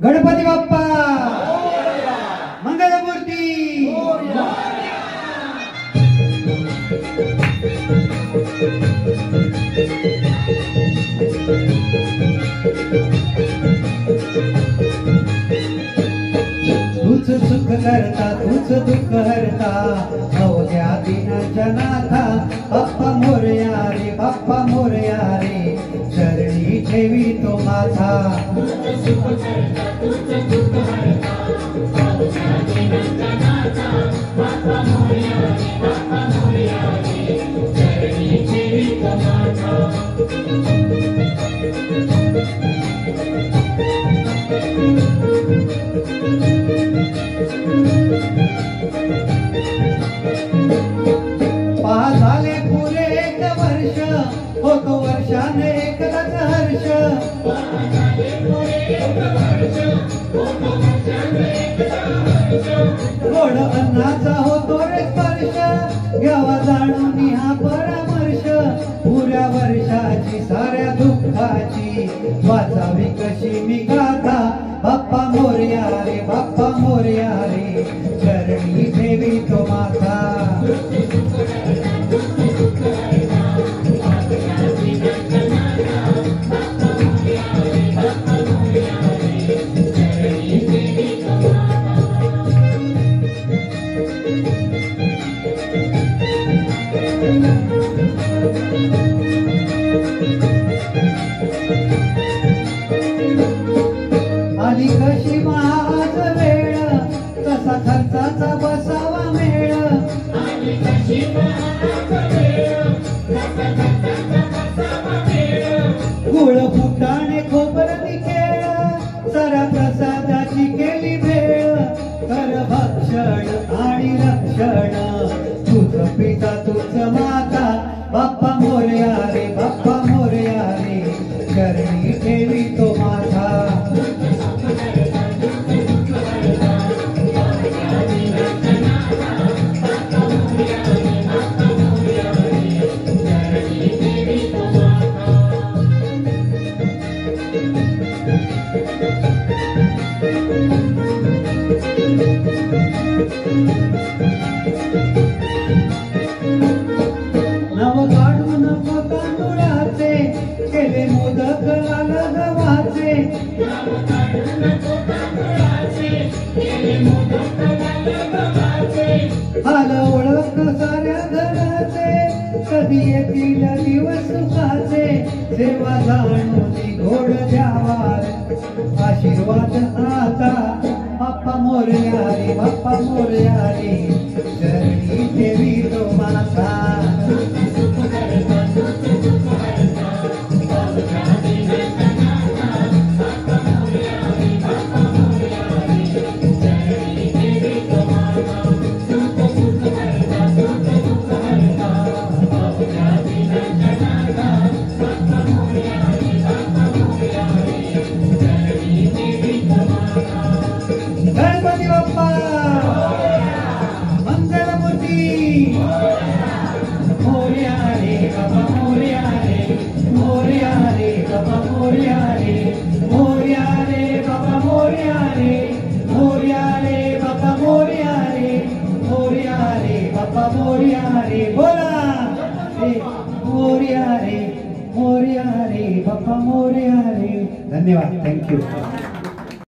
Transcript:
गणपती बाप्पा मंगलमूर्ती तूच सुख करता तूच दुःख हरता अवघ्या दिनाच्या नाथा बाप्पा मोरया रे बाप्पा मोरया रे चरणी ठेवी तो माझा झाले पुरे एक वर्ष होतो वर्षाने एकदाच हर्ष गोड अन्नाचा होतो रे स्पर्श घ्यावा जाणून हा परामर्श पुऱ्या वर्षाची साऱ्या दुःखाची वाचावी कशी मी गाथा बाप्पा मोरया रे बाप्पा मोरया रे चरणी ठेवी तो माथा आली कशी महाग वेळ तसा खर्चाचा बसावा मेळ गुळ फुटाणे खोबरती खेळ साऱ्या प्रसादाची केली भेळ कर भक्षण आणि रक्षण तुझ पिता तुझ माता बाप्पा मोरया रे बाप्पा मोरया रे चरणी ठेवी तो माझा नव काढू नको तांदुळाचे केले मोदक लाल गव्हाचे आल ओळख साऱ्या घराचे कधी येतील दिवस सुखाचे सेवा जाणून घोड द्यावा आशीर्वाद आता बाप्पा मोरया रे बाप्पा मोरया रे चरणी ठेवी तो माझा गणपती बाप्पा मंगलमूर्ती मोरया रे बाप्पा मोरया रे मोरया रे बाप्पा मोरया रे मोरया रे बाप्पा मोरया रे मोरया रे बाप्पा मोरया रे मोरया रे बाप्पा मोरया रे बोला रे मोरया रे बाप्पा मोरया रे. धन्यवाद. थँक्यू.